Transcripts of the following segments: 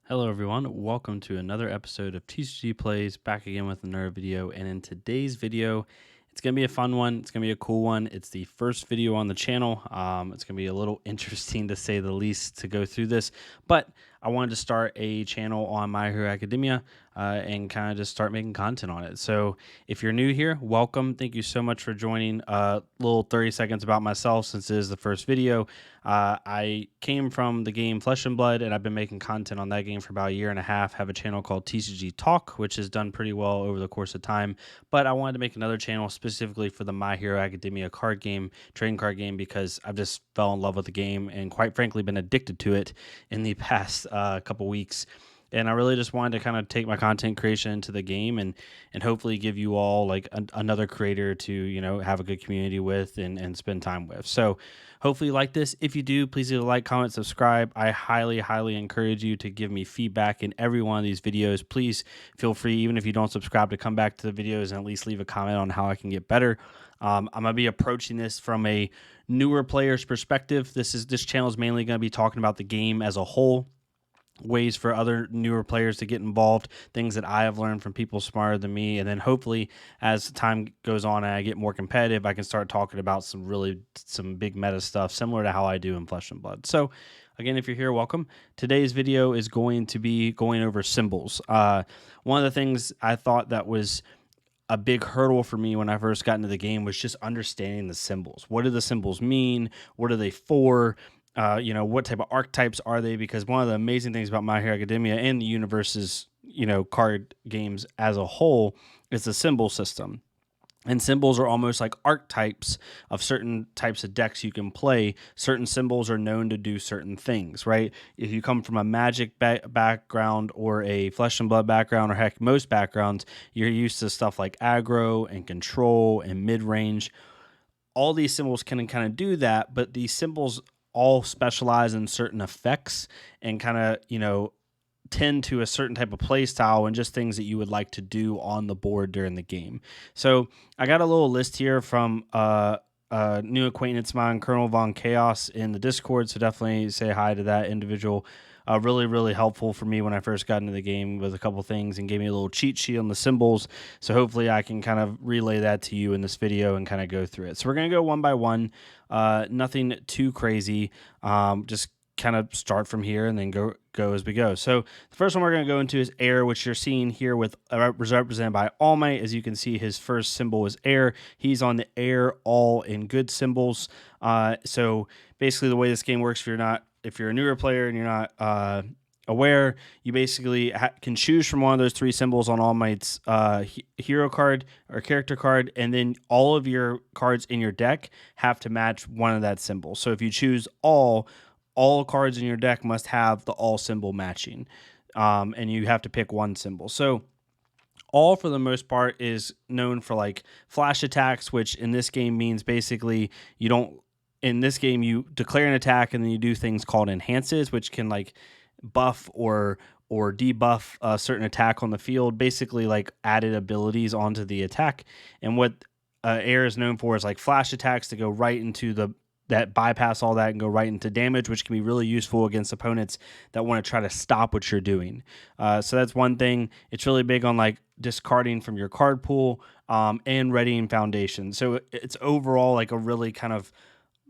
Hello everyone, welcome to another episode of TCG Plays, back again with another video. And in today's video, it's going to be a fun one. It's going to be a cool one. It's the first video on the channel. It's going to be a little interesting to say the least to go through this, but I wanted to start a channel on My Hero Academia and kind of just start making content on it. So if you're new here, welcome. Thank you so much for joining. A little 30 seconds about myself since it is the first video. I came from the game Flesh and Blood, and I've been making content on that game for about a year and a half. Have a channel called TCG Talk, which has done pretty well over the course of time. But I wanted to make another channel specifically for the My Hero Academia card game, trading card game, because I've just fell in love with the game and quite frankly been addicted to it in the past couple weeks. And I really just wanted to kind of take my content creation into the game and hopefully give you all like another creator to have a good community with and spend time with. So hopefully you like this. If you do, please either like, comment, subscribe. I highly encourage you to give me feedback in every one of these videos. Please feel free, even if you don't subscribe, to come back to the videos and at least leave a comment on how I can get better. I'm going to be approaching this from a newer player's perspective. This channel is mainly going to be talking about the game as a whole, ways for other newer players to get involved, things that I have learned from people smarter than me, and then hopefully as time goes on and I get more competitive, I can start talking about some big meta stuff similar to how I do in Flesh and Blood. So again, if you're here, welcome. Today's video is going to be going over symbols. One of the things I thought that was a big hurdle for me when I first got into the game was just understanding the symbols. What do the symbols mean? What are they for? What type of archetypes are they? Because one of the amazing things about My Hero Academia and the universe's, card games as a whole is the symbol system. And symbols are almost like archetypes of certain types of decks you can play. Certain symbols are known to do certain things, right? If you come from a magic background or a Flesh and Blood background, or heck, most backgrounds, you're used to stuff like aggro and control and mid-range. All these symbols can kind of do that, but these symbols all specialize in certain effects and kind of, tend to a certain type of play style and just things that you would like to do on the board during the game. So I got a little list here from a new acquaintance of mine, Colonel Von Chaos, in the Discord. So definitely say hi to that individual. Really helpful for me when I first got into the game with a couple things and gave me a little cheat sheet on the symbols. So hopefully I can kind of relay that to you in this video and kind of go through it. So we're going to go one by one. Nothing too crazy. Just kind of start from here and then go as we go. So the first one we're going to go into is air, which you're seeing here with represented by All Might. As you can see, his first symbol is air. He's on the air, all in good symbols. So basically the way this game works, if you're a newer player and you're not aware, you basically can choose from one of those three symbols on All Might's hero card or character card, and then all of your cards in your deck have to match one of that symbol. So if you choose all cards in your deck must have the all symbol matching, and you have to pick one symbol. So all, for the most part, is known for like flash attacks, which in this game means basically in this game you declare an attack and then you do things called enhances, which can like buff or debuff a certain attack on the field, basically like added abilities onto the attack. And what air is known for is like flash attacks to go right into that bypass all that and go right into damage, which can be really useful against opponents that want to try to stop what you're doing. So that's one thing. It's really big on like discarding from your card pool and readying foundation. So it's overall like a really kind of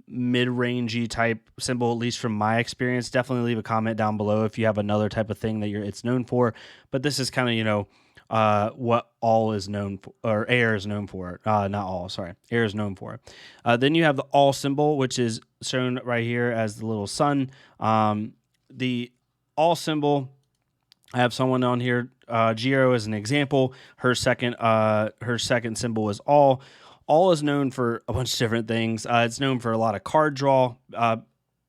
mid-rangey type symbol, at least from my experience. Definitely leave a comment down below if you have another type of thing that it's known for. But this is kind of, what all is known for, or air is known for. Not all, sorry. Air is known for. Then you have the all symbol, which is shown right here as the little sun. The all symbol, I have someone on here, Giro as an example. Her second symbol is all. All is known for a bunch of different things. It's known for a lot of card draw.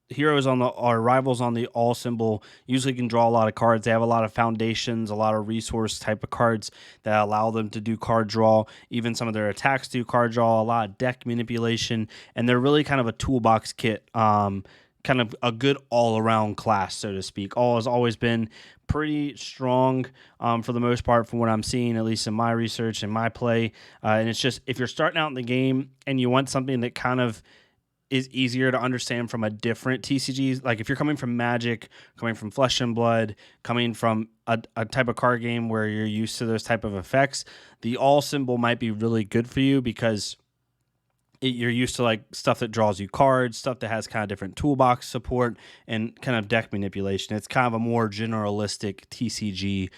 Heroes or rivals on the all symbol usually can draw a lot of cards. They have a lot of foundations, a lot of resource type of cards that allow them to do card draw. Even some of their attacks do card draw, a lot of deck manipulation, and they're really kind of a toolbox kit. Kind of a good all-around class, so to speak. All has always been pretty strong for the most part from what I'm seeing, at least in my research and my play. And it's just, if you're starting out in the game and you want something that kind of is easier to understand from a different TCG. Like if you're coming from Magic, coming from Flesh and Blood, coming from a type of card game where you're used to those type of effects, the all symbol might be really good for you because you're used to like stuff that draws you cards, stuff that has kind of different toolbox support and kind of deck manipulation. It's kind of a more generalistic TCG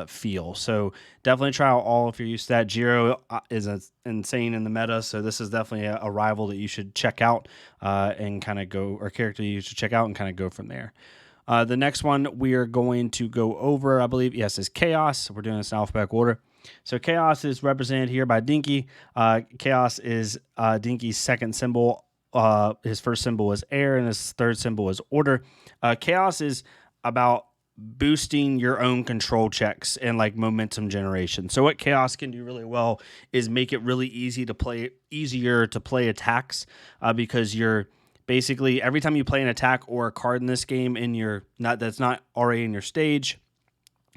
feel. So definitely try out all if you're used to that. Jiro is insane in the meta, so this is definitely a rival that you should check out and kind of go, or character you should check out and kind of go from there. The next one we are going to go over, I believe, yes, is Chaos. We're doing this in alphabetical order. So Chaos is represented here by Dinky. Chaos is Dinky's second symbol. His first symbol is air, and his third symbol is order. Chaos is about boosting your own control checks and like momentum generation. So what Chaos can do really well is make it really easier to play attacks because you're basically every time you play an attack or a card in this game that's not already in your stage,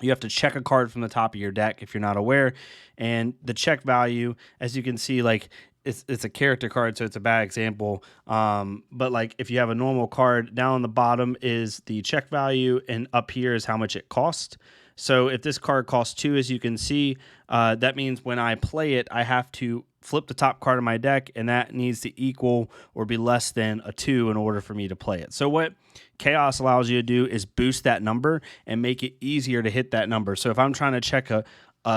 you have to check a card from the top of your deck if you're not aware. And the check value, as you can see, like it's a character card, so it's a bad example. But like if you have a normal card, down on the bottom is the check value, and up here is how much it costs. So if this card costs 2, as you can see, that means when I play it, I have to flip the top card of my deck, and that needs to equal or be less than a 2 in order for me to play it. So what Chaos allows you to do is boost that number and make it easier to hit that number. So if I'm trying to check a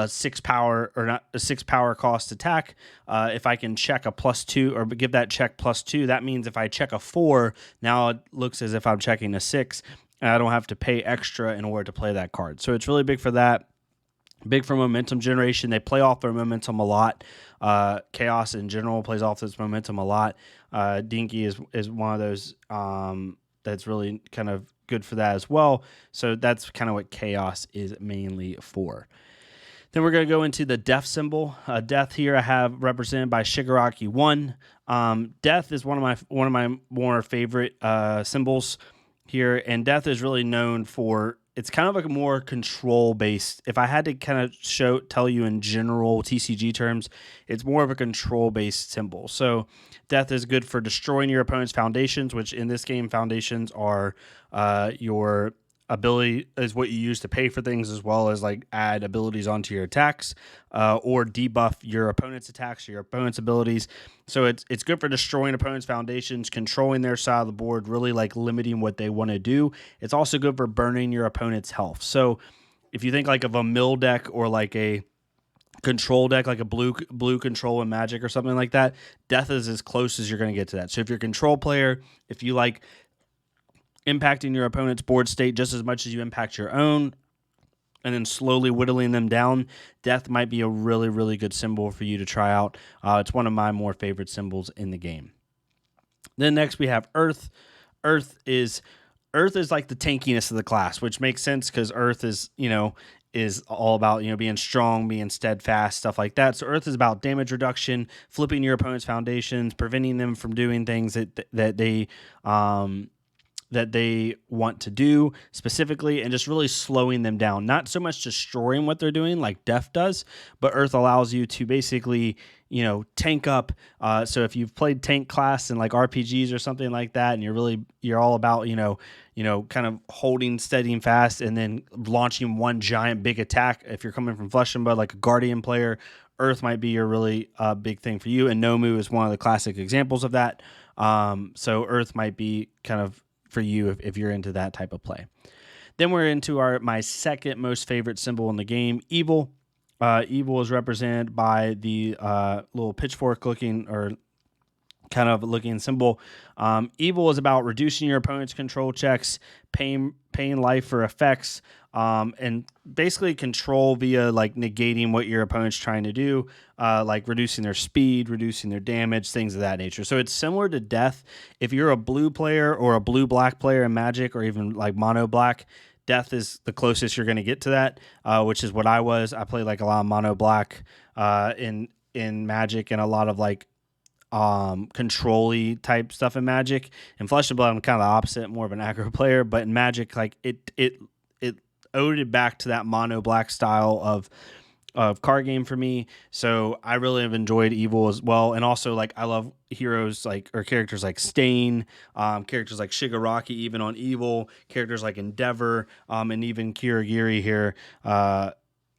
6 power or not a 6 power cost attack, if I can check a +2 or give that check +2, that means if I check a 4, now it looks as if I'm checking a 6, and I don't have to pay extra in order to play that card. So it's really big for that. Big for momentum generation. They play off their momentum a lot. Chaos in general plays off its momentum a lot. Dinky is one of those that's really kind of good for that as well. So that's kind of what Chaos is mainly for. Then we're going to go into the death symbol. Death here I have represented by Shigaraki 1. Death is one of my more favorite symbols here, and death is really known for, it's kind of like a more control based. If I had to kind of tell you in general TCG terms, it's more of a control based symbol. So death is good for destroying your opponent's foundations, which in this game foundations are your ability is what you use to pay for things, as well as like add abilities onto your attacks or debuff your opponent's attacks or your opponent's abilities. So it's good for destroying opponent's foundations, controlling their side of the board, really like limiting what they want to do. It's also good for burning your opponent's health. So if you think like of a mill deck or like a control deck, like a blue control in Magic or something like that, death is as close as you're going to get to that. So if you're a control player, if you like impacting your opponent's board state just as much as you impact your own, and then slowly whittling them down, death might be a really, really good symbol for you to try out. It's one of my more favorite symbols in the game. Then next we have Earth. Earth is like the tankiness of the class, which makes sense because Earth is all about being strong, being steadfast, stuff like that. So Earth is about damage reduction, flipping your opponent's foundations, preventing them from doing things that they want to do specifically, and just really slowing them down. Not so much destroying what they're doing like Death does, but Earth allows you to basically, tank up. So if you've played tank class in like RPGs or something like that, and you're all about, kind of holding steady and fast and then launching one giant big attack. If you're coming from Flesh and Blood, like a Guardian player, Earth might be your really big thing for you. And Nomu is one of the classic examples of that. So Earth might be kind of for you if you're into that type of play. Then we're into my second most favorite symbol in the game, Evil. Evil is represented by the little pitchfork looking or kind of looking symbol. Evil is about reducing your opponent's control checks, paying life for effects, and basically control via like negating what your opponent's trying to do, like reducing their speed, reducing their damage, things of that nature. So it's similar to Death. If you're a blue player or a blue-black player in Magic, or even like mono-black, Death is the closest you're going to get to that, which is what I was. I played like a lot of mono-black in Magic, and a lot of like control-y type stuff in Magic. In Flesh and Blood, I'm kind of the opposite, more of an aggro player, but in Magic, like it owed it back to that mono black style of card game for me. So I really have enjoyed Evil as well. And also, like, I love heroes like, or characters like Stain, characters like Shigaraki, even on Evil, characters like Endeavor, and even Kirigiri here.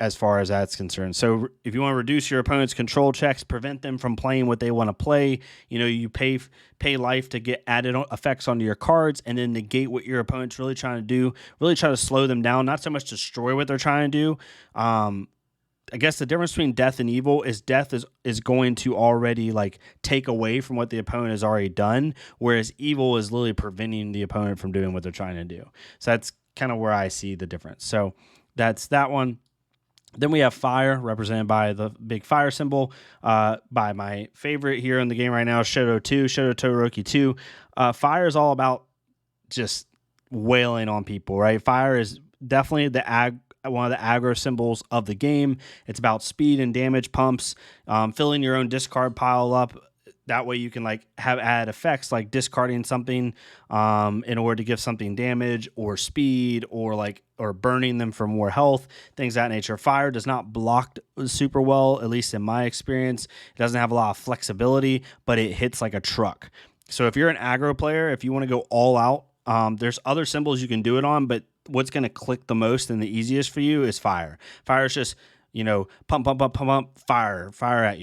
As far as that's concerned. So if you want to reduce your opponent's control checks, prevent them from playing what they want to play, you pay life to get added effects onto your cards, and then negate what your opponent's really trying to do. Really try to slow them down, not so much destroy what they're trying to do. I guess the difference between death and evil is death is going to already like take away from what the opponent has already done, whereas evil is literally preventing the opponent from doing what they're trying to do. So that's kind of where I see the difference. So that's that one. Then we have fire, represented by the big fire symbol, by my favorite here in the game right now, Shoto Todoroki 2. Fire is all about just wailing on people, right? Fire is definitely one of the aggro symbols of the game. It's about speed and damage pumps, filling your own discard pile up. That way you can like add effects like discarding something in order to give something damage or speed, or burning them for more health, things of that nature. Fire does not block super well, at least in my experience. It doesn't have a lot of flexibility, but it hits like a truck. So if you're an aggro player, if you want to go all out, there's other symbols you can do it on, but what's going to click the most and the easiest for you is fire. Fire is just, pump, fire at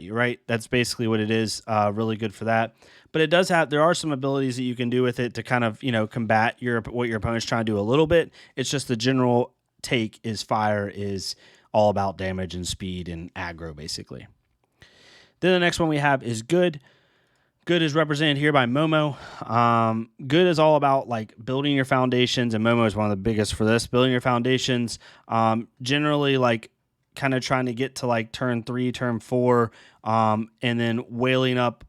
you, right? That's basically what it is. Really good for that. But there are some abilities that you can do with it to kind of, combat what your opponent's trying to do a little bit. It's just the general take is fire is all about damage and speed and aggro, basically. Then the next one we have is good. Good is represented here by Momo. Good is all about like building your foundations, and Momo is one of the biggest for this. Building your foundations, generally like kind of trying to get to like turn 3, turn 4, and then wailing up.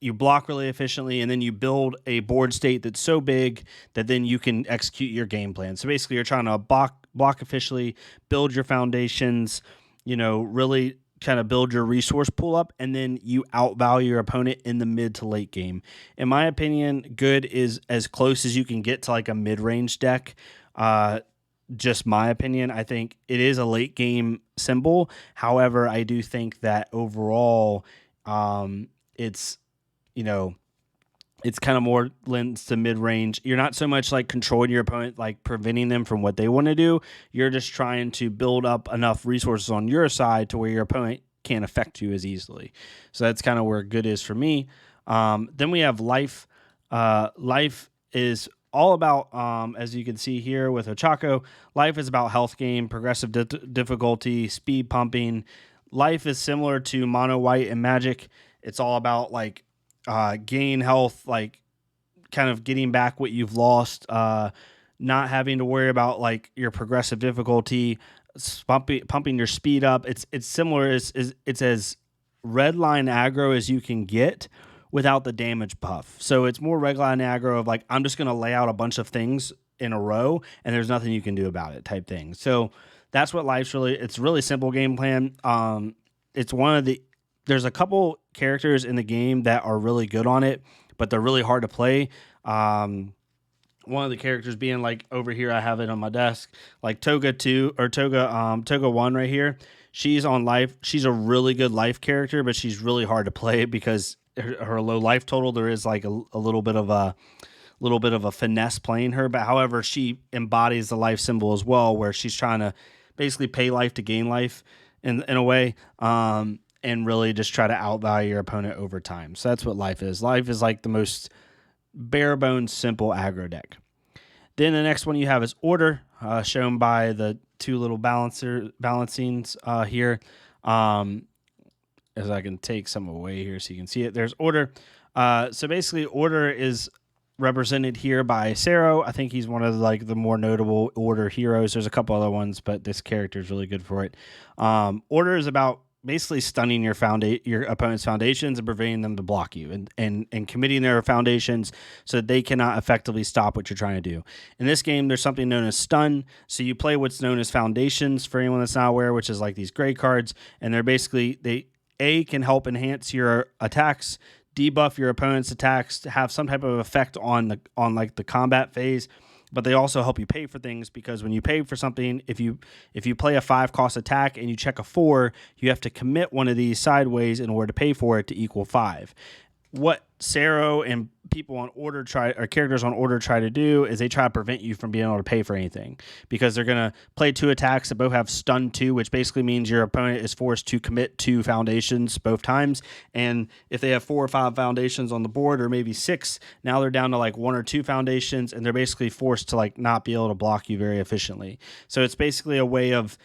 You block really efficiently, and then you build a board state that's so big that then you can execute your game plan. So basically, you're trying to block efficiently, build your foundations, really kind of build your resource pool up, and then you outvalue your opponent in the mid to late game. In my opinion, good is as close as you can get to like a mid-range deck. Just my opinion. I think it is a late game symbol. However, I do think that overall, it's kind of more lends to mid-range. You're not so much like controlling your opponent, like preventing them from what they want to do. You're just trying to build up enough resources on your side to where your opponent can't affect you as easily. So that's kind of where good is for me. Then we have life. Life is all about, as you can see here with Ochako, life is about health gain, progressive difficulty, speed pumping. Life is similar to Mono White and Magic. It's all about like gain health, like kind of getting back what you've lost, not having to worry about like your progressive difficulty, pumping your speed up. It's similar. It's as red line aggro as you can get without the damage buff. So it's more red line aggro of like, I'm just going to lay out a bunch of things in a row and there's nothing you can do about it type thing. So that's what life's it's really simple game plan. There's a couple characters in the game that are really good on it, but they're really hard to play. One of the characters being like over here, I have it on my desk, like Toga 1 right here. She's on life. She's a really good life character, but she's really hard to play because her low life total. There is like a little bit of a finesse playing her, but however, she embodies the life symbol as well, where she's trying to basically pay life to gain life in a way. And really just try to outvalue your opponent over time. So that's what life is. Life is like the most bare bones, simple aggro deck. Then the next one you have is order, shown by the two little balancings here. As I can take some away here so you can see it. There's order. So basically, order is represented here by Sero. I think he's one of like the more notable order heroes. There's a couple other ones, but this character is really good for it. Order is about basically stunning your opponent's foundations and preventing them to block you, and committing their foundations so that they cannot effectively stop what you're trying to do. In this game, there's something known as stun. So you play what's known as foundations for anyone that's not aware, which is like these gray cards, and they're basically they can help enhance your attacks, debuff your opponent's attacks, to have some type of effect on like the combat phase. but they also help you pay for things, because when you pay for something, if you play a 5 cost attack and you check a 4, you have to commit one of these sideways in order to pay for it to equal 5. What Sero and people on order characters on order try to do is they try to prevent you from being able to pay for anything, because they're going to play 2 attacks that both have stun 2, which basically means your opponent is forced to commit 2 foundations both times. And if they have 4 or 5 foundations on the board, or maybe 6, now they're down to like 1 or 2 foundations, and they're basically forced to like not be able to block you very efficiently. So it's basically a way of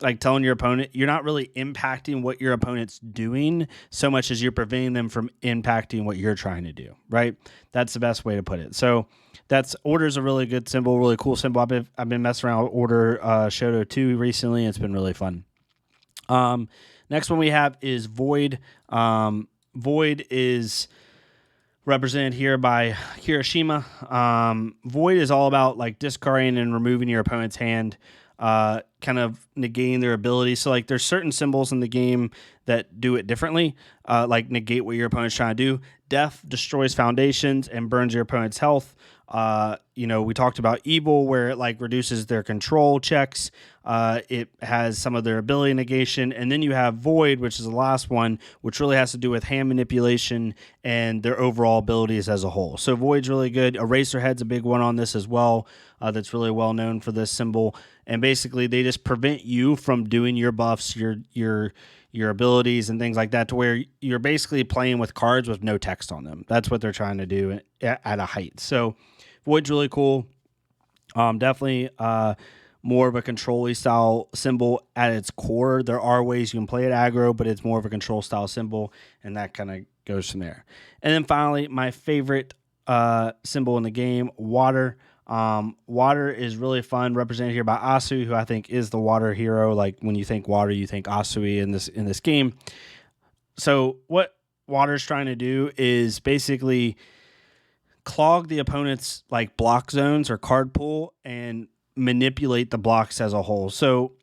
like telling your opponent you're not really impacting what your opponent's doing so much as you're preventing them from impacting what you're trying to do, right? That's the best way to put it. So that's Order's a really good symbol, really cool symbol. I've been messing around with Order Shoto 2 recently, and it's been really fun. Next one we have is Void. Void is represented here by Kirishima. Void is all about like discarding and removing your opponent's hand, kind of negating their ability. So like there's certain symbols in the game that do it differently, like negate what your opponent's trying to do. Death destroys foundations and burns your opponent's health. We talked about Evil, where it like reduces their control checks. It has some of their ability negation. And then you have Void, which is the last one, which really has to do with hand manipulation and their overall abilities as a whole. So Void's really good. Eraserhead's a big one on this as well. That's really well known for this symbol. And basically they just prevent you from doing your buffs, your abilities and things like that, to where you're basically playing with cards with no text on them. That's what they're trying to do at a height. So Void's really cool. Definitely more of a control-y style symbol at its core. There are ways you can play it aggro, but it's more of a control style symbol, and that kind of goes from there. And then finally, my favorite symbol in the game, Water. Water is really fun, represented here by Asu, who I think is the water hero. Like when you think water, you think Asui in this game. So what Water's trying to do is basically clog the opponent's like block zones or card pool and manipulate the blocks as a whole. So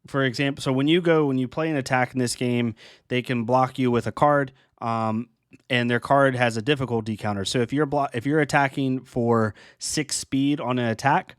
for example, when you play an attack in this game, they can block you with a card, and their card has a difficulty counter. So if you're attacking for 6 speed on an attack,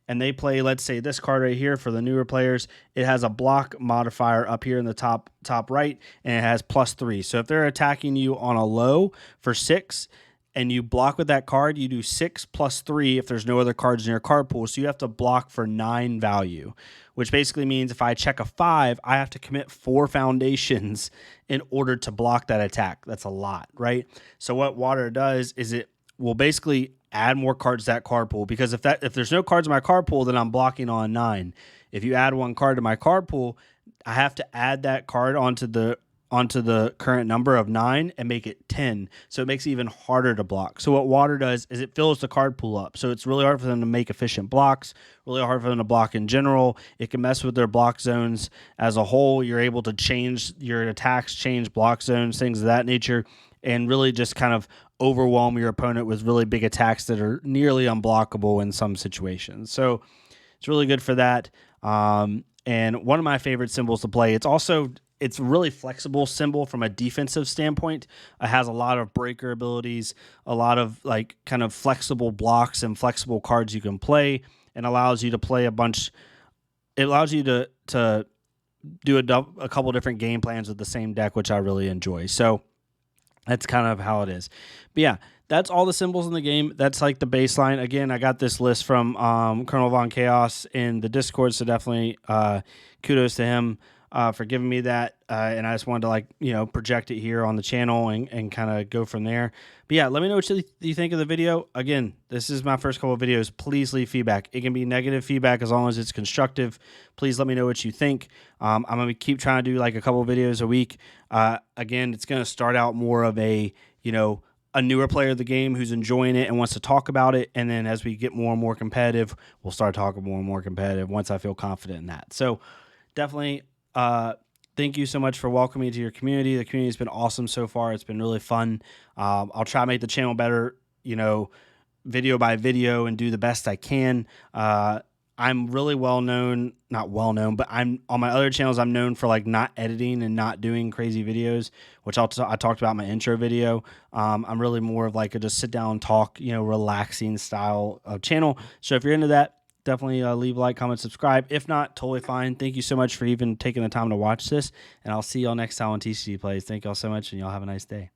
and they play, let's say, this card right here for the newer players, it has a block modifier up here in the top right, and it has +3. So if they're attacking you on a low for 6, and you block with that card, you do 6 + 3 if there's no other cards in your card pool. So you have to block for 9 value, which basically means if I check a 5, I have to commit 4 foundations in order to block that attack. That's a lot, right? So what Water does is it will basically add more cards to that card pool, because if there's no cards in my card pool, then I'm blocking on 9. If you add 1 card to my card pool, I have to add that card onto the current number of 9 and make it 10. So it makes it even harder to block. So what Water does is it fills the card pool up. So it's really hard for them to make efficient blocks, really hard for them to block in general. It can mess with their block zones as a whole. You're able to change your attacks, change block zones, things of that nature, and really just kind of overwhelm your opponent with really big attacks that are nearly unblockable in some situations. So it's really good for that. And one of my favorite symbols to play, it's a really flexible symbol from a defensive standpoint. It has a lot of breaker abilities, a lot of like kind of flexible blocks and flexible cards you can play, and allows you to play a bunch. It allows you to do a couple different game plans with the same deck, which I really enjoy. So that's kind of how it is. But yeah, that's all the symbols in the game. That's like the baseline. Again, I got this list from Colonel Von Chaos in the Discord, so definitely kudos to him for giving me that, and I just wanted to project it here on the channel and kind of go from there. But yeah, let me know what you think of the video. Again, this is my first couple of videos. Please leave feedback. It can be negative feedback as long as it's constructive. Please let me know what you think. I'm going to keep trying to do like a couple of videos a week. Again, it's going to start out more of a newer player of the game who's enjoying it and wants to talk about it. And then as we get more and more competitive, we'll start talking more and more competitive once I feel confident in that. So definitely, thank you so much for welcoming me to your community. The community has been awesome so far. It's been really fun. I'll try to make the channel better, video by video, and do the best I can. I'm really not well known, but I'm on my other channels. I'm known for like not editing and not doing crazy videos, which I talked about in my intro video. I'm really more of like a just sit down, talk, relaxing style of channel. So if you're into that, definitely leave a like, comment, subscribe. If not, totally fine. Thank you so much for even taking the time to watch this, and I'll see y'all next time on TCG Plays. Thank y'all so much, and y'all have a nice day.